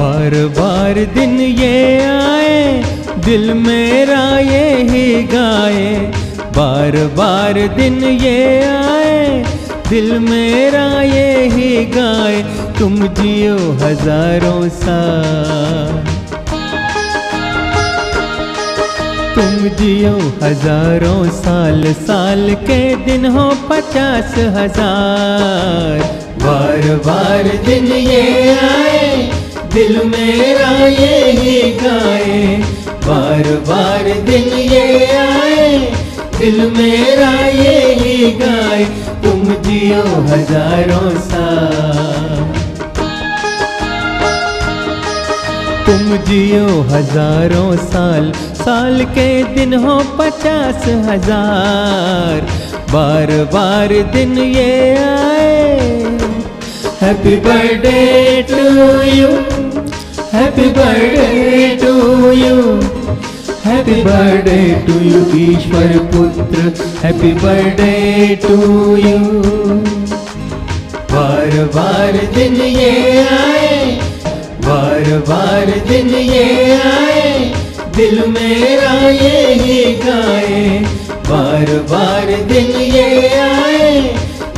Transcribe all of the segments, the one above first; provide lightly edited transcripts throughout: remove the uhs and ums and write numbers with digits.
बार बार दिन ये आए, दिल मेरा यही गाए। बार बार दिन ये आए, दिल मेरा यही गाए। तुम जियो हजारों साल, तुम जियो हजारों साल, साल के दिन हो 50,000। बार बार दिन ये आए, दिल मेरा यही गाए। बार बार दिन ये आए, दिल मेरा यही गाए। तुम जियो हजारों साल, तुम जियो हजारों साल, साल के दिन हो 50,000। बार बार दिन ये आए। Happy birthday to you, happy birthday to you, happy birthday to you ईश्वर पुत्र, हैप्पी बर्थडे टू यू। बार बार दिन ये आए, बार बार दिन ये आए, दिल मेरा यही गाए। बार बार दिन ये आए,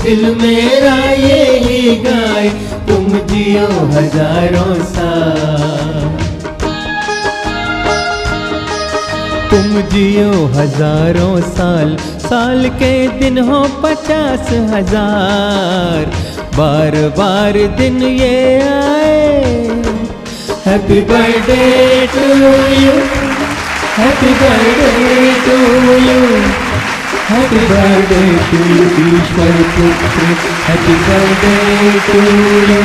दिल मेरा यही गाए। तुम जियो हजारों साल, तुम जियो हजारों साल, साल के दिन हो 50,000। बार बार दिन ये आए। Happy birthday to you, happy birthday to you, happy birthday to you ईश्वर पुत्र, हैप्पी बर्थडे टू यू।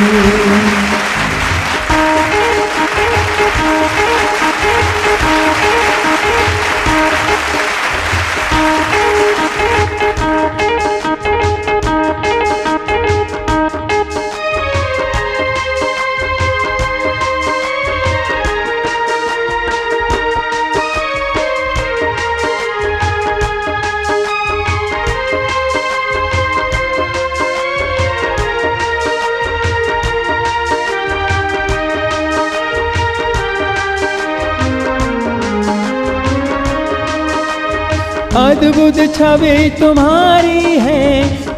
अद्भुत छवि तुम्हारी है,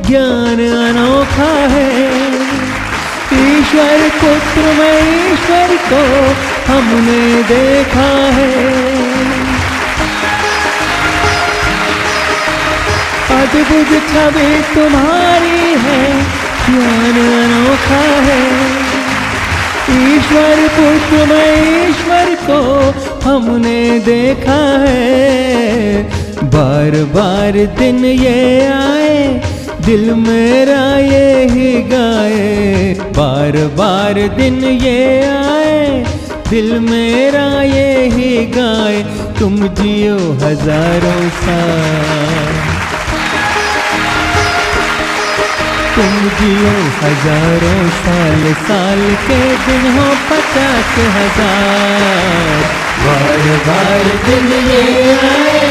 ज्ञान अनोखा है। ईश्वर पुत्र में ईश्वर को हमने देखा है। अद्भुत छवि तुम्हारी है, ज्ञान अनोखा है। ईश्वर पुत्र में ईश्वर को हमने देखा है। बार बार दिन ये आए, दिल मेरा यही गाए। बार बार दिन ये आए, दिल मेरा यही गाए। तुम जियो हजारों साल, तुम जियो हजारों साल, साल के दिन हो 50,000। बार बार दिन ये आए,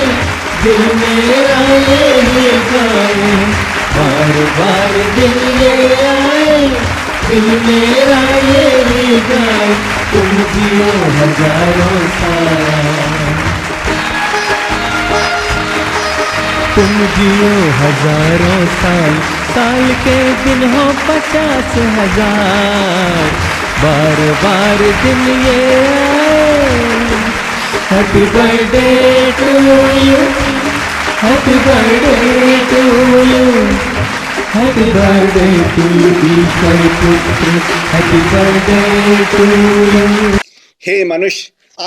दिल मेरा यही गाए। बार बार दिन ये आए, दिल मेरा यही गाए। तुम जियो हजारों साल, तुम जियो हजारों साल, साल के दिन हो 50,000। बार बार दिन ये आए। Happy birthday to you, happy birthday to you, happy birthday to you ईश्वर पुत्र, हैप्पी बर्थडे टू यू। हे मनुष्य,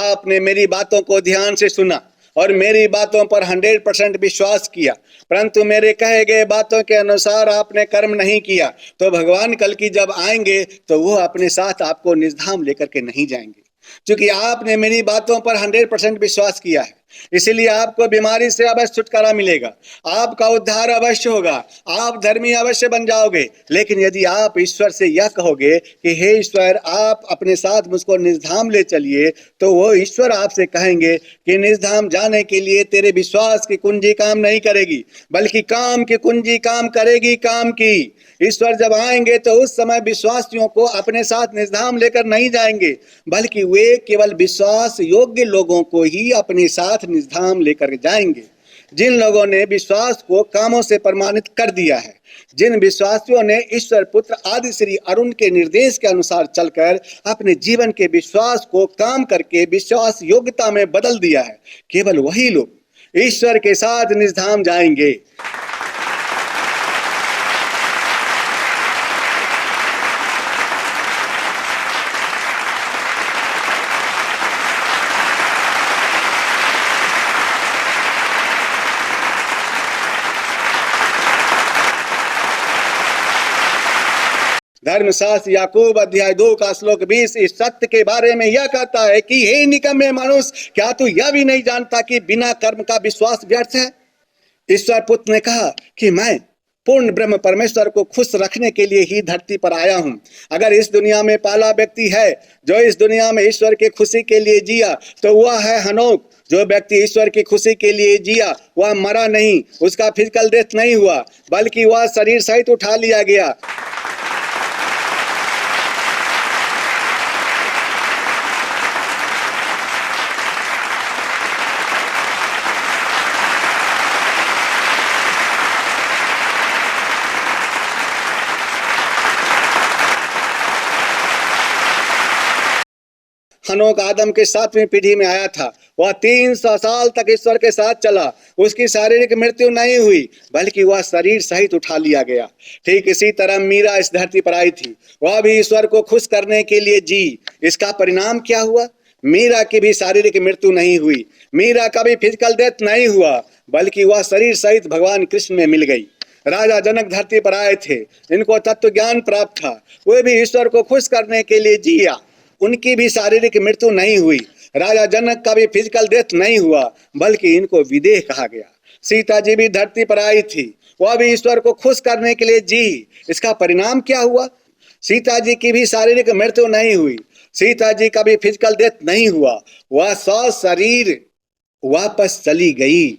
आपने मेरी बातों को ध्यान से सुना और मेरी बातों पर 100% विश्वास किया, परंतु मेरे कहे गए बातों के अनुसार आपने कर्म नहीं किया, तो भगवान कल की जब आएंगे तो वो अपने साथ आपको निर्धाम लेकर के नहीं जाएंगे। क्योंकि आपने मेरी बातों पर 100% विश्वास किया है इसलिए आपको बीमारी से अवश्य छुटकारा मिलेगा, आपका उद्धार अवश्य होगा, आप धर्मी अवश्य बन जाओगे। लेकिन यदि आप ईश्वर से यह कहोगे कि हे ईश्वर, आप अपने साथ मुझको निजधाम ले चलिए, तो वो ईश्वर आपसे कहेंगे कि निजधाम जाने के लिए तेरे विश्वास की कुंजी काम नहीं करेगी, बल्कि काम की कुंजी काम करेगी, काम की। ईश्वर जब आएंगे तो उस समय विश्वासियों को अपने साथ निजधाम लेकर नहीं जाएंगे, बल्कि वे केवल विश्वास योग्य लोगों को ही अपने साथ निजधाम लेकर जाएंगे, जिन लोगों ने विश्वास को कामों से प्रमाणित कर दिया है, जिन विश्वासियों ने ईश्वर पुत्र आदि श्री अरुण के निर्देश के अनुसार चलकर अपने जीवन के विश्वास को काम करके विश्वास योग्यता में बदल दिया है, केवल वही लोग ईश्वर के साथ निजधाम जाएंगे। धर्मशास्त्र याकूब अध्याय 2 का श्लोक 20 इस सत्य के बारे में यह कहता है कि हे निकम्मे मनुष्य, क्या तू यह भी नहीं जानता कि बिना कर्म का विश्वास व्यर्थ है? ईश्वर पुत्र ने कहा कि मैं पूर्ण ब्रह्म परमेश्वर को खुश रखने के लिए ही धरती पर आया हूं। अगर इस दुनिया में पहला व्यक्ति है जो इस दुनिया में ईश्वर की खुशी के लिए जिया, तो वह है हनोक। जो व्यक्ति ईश्वर की खुशी के लिए जिया वह मरा नहीं, उसका फिजिकल डेथ नहीं हुआ, बल्कि वह शरीर सहित उठा लिया गया। हनोक आदम के 7वीं पीढ़ी में आया था। वह 300 साल तक ईश्वर के साथ चला। उसकी शारीरिक मृत्यु नहीं हुई, बल्कि वह शरीर सहित उठा लिया गया। ठीक इसी तरह मीरा इस धरती पर आई थी। वह भी ईश्वर को खुश करने के लिए जी। इसका परिणाम क्या हुआ? मीरा की भी शारीरिक मृत्यु नहीं हुई, मीरा का भी फिजिकल डेथ नहीं हुआ, बल्कि वह शरीर सहित भगवान कृष्ण में मिल गई। राजा जनक धरती पर आए थे, इनको तत्व ज्ञान प्राप्त था। वे भी ईश्वर को खुश करने के लिए जिया, उनकी भी शारीरिक मृत्यु नहीं हुई। राजा जनक का भी फिजिकल डेथ नहीं हुआ, बल्कि इनको विदेह कहा गया। सीता जी भी धरती पर आई थी, वह भी ईश्वर को खुश करने के लिए जी। इसका परिणाम क्या हुआ? सीता जी की भी शारीरिक मृत्यु नहीं हुई, सीता जी का भी फिजिकल डेथ नहीं हुआ, वह शरीर वापस चली गई।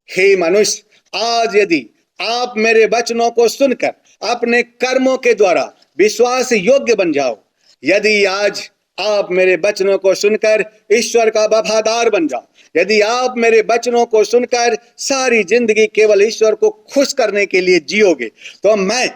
हे मनुष्य, आज यदि आप मेरे वचनों को सुनकर अपने कर्मों के द्वारा विश्वास योग्य बन जाओ, यदि आज आप मेरे वचनों को सुनकर ईश्वर का वफादार बन जाओ, यदि आप मेरे वचनों को सुनकर सारी जिंदगी केवल ईश्वर को खुश करने के लिए जियोगे, तो मैं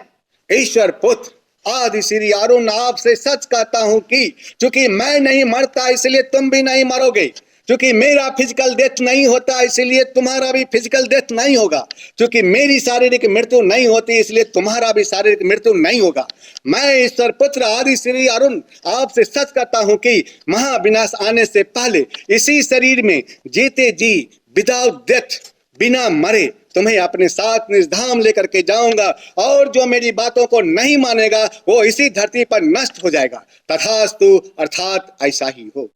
ईश्वर पुत्र आदि श्री अरुण आपसे सच कहता हूं कि चूंकि मैं नहीं मरता इसलिए तुम भी नहीं मरोगे, क्योंकि मेरा फिजिकल डेथ नहीं होता इसलिए तुम्हारा भी फिजिकल डेथ नहीं होगा, क्योंकि मेरी शारीरिक मृत्यु नहीं होती इसलिए तुम्हारा भी शारीरिक मृत्यु नहीं होगा। मैं ईश्वर पुत्र आदि श्री अरुण आपसे सच कहता हूं कि महाविनाश आने से पहले इसी शरीर में जीते जी विदाउट डेथ, बिना मरे तुम्हें अपने साथ निजधाम लेकर के जाऊंगा, और जो मेरी बातों को नहीं मानेगा वो इसी धरती पर नष्ट हो जाएगा। तथास्तु, अर्थात ऐसा ही हो।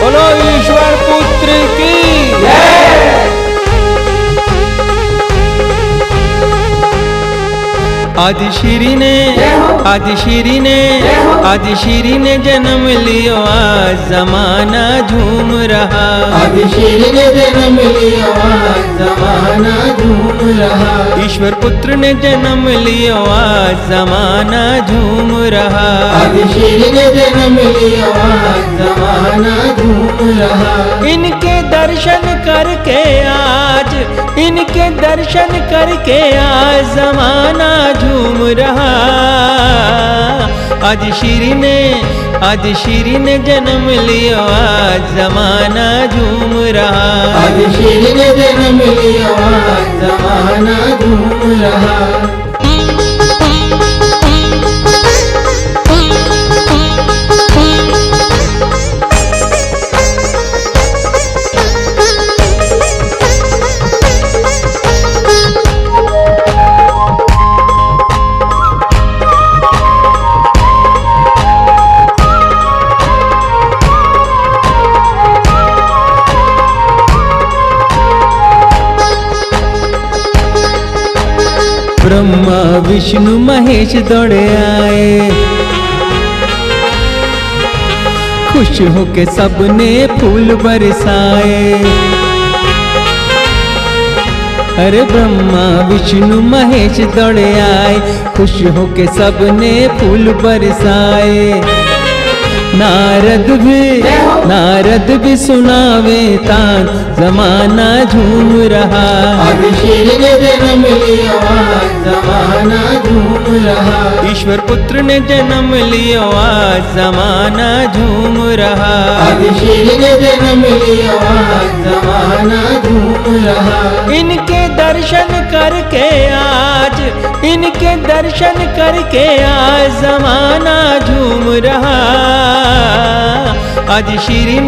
बोलो ईश्वर पुत्र की जय। आदि श्री ने जन्म लियो, आज जमाना झूम रहा। आदि श्री ने जन्म लियो, आज जमाना झूम रहा। ईश्वर पुत्र ने जन्म लियो आज जमाना झूम रहा। आदि श्री ने जन्म लियो आज जमाना झूम रहा। इनके दर्शन करके आज, इनके दर्शन करके आज जमाना झूम रहा। आज श्री ने जन्म लियो आज जमाना झूम रहा। आदि श्री ने जन्म लियो आज जमाना झूम रहा। ब्रह्मा विष्णु महेश दौड़े आए, खुश होके सबने फूल बरसाए। अरे ब्रह्मा विष्णु महेश दौड़े आए, खुश होके सबने फूल बरसाए। नारद भी सुनावे तान जमाना झूम रहा। आदि श्री ने जन्म लियो आज जमाना झूम रहा। ईश्वर पुत्र ने जन्म लियो आज जमाना झूम रहा। आदि श्री ने जन्म लियो आज जमाना झूम रहा। इनके दर्शन करके आज, इनके दर्शन करके आज जमाना झूम रहा। आज श्री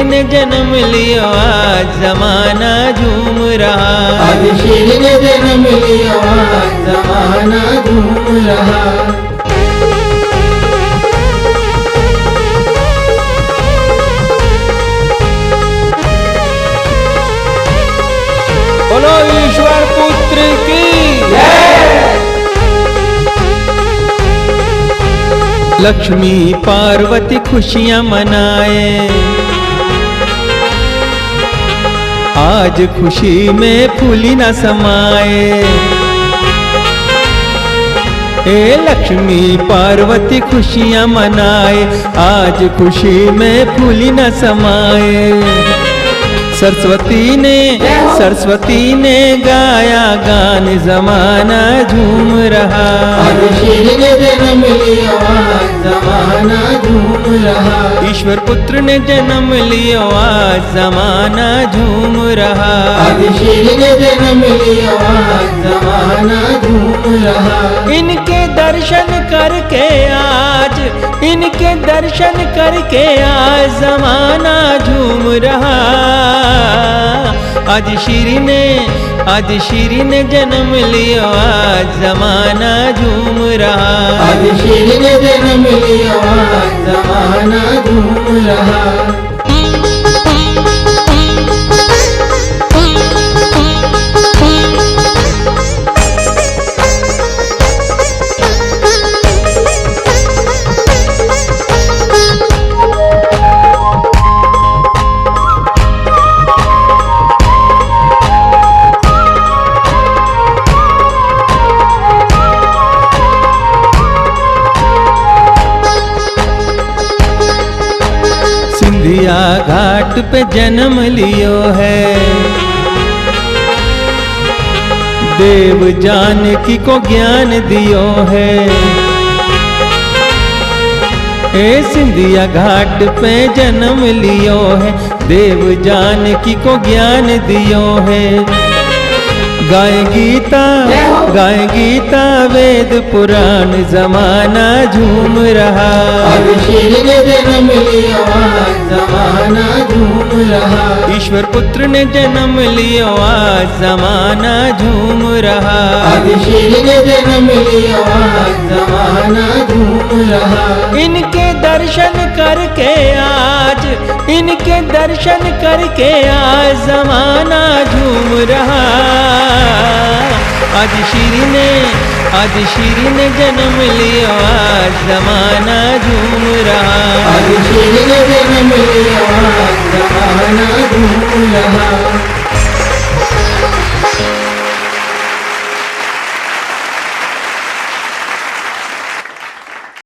ने जन्म लियो आज जमाना झूम रहा। आदि श्री ने जन्म लियो आज जमाना झूम रहा। बोलो ईश्वर पुत्र की लक्ष्मी पार्वती खुशियां मनाए, आज खुशी में फूली न समाए। ए लक्ष्मी पार्वती खुशियां मनाए, आज खुशी में फूली न समाए। सरस्वती ने गाया गान जमाना झूम रहा। आदि श्री ने जन्म लियो आज जमाना झूम रहा। ईश्वर पुत्र ने जन्म लियो आज जमाना झूम रहा। आदि श्री ने जन्म लियो आज जमाना झूम रहा। इनके दर्शन करके आज, इनके दर्शन करके आज जमाना झूम रहा। आज श्री ने जन्म लियो आज जमाना झूम रहा। आदि श्री ने जन्म लियो आज जमाना झूम रहा। सिंधिया घाट पे जन्म लियो है, देव जानकी को ज्ञान दियो है। ए सिंधिया घाट पे जन्म लियो है, देव जानकी को ज्ञान दियो है। गाय गीता वेद पुराण जमाना झूम रहा। आदि श्री ने जन्म लियो आज जमाना झूम रहा। ईश्वर पुत्र ने जन्म लियो आज जमाना झूम रहा। आदि श्री ने जन्म लियो आज जमाना झूम रहा। इनके दर्शन करके आज, इनके दर्शन करके आज जमाना झूम रहा। आज श्री ने जन्म लियो आज जमाना झूम रहा। आदि श्री ने जन्म लियो आज जमाना झूम रहा।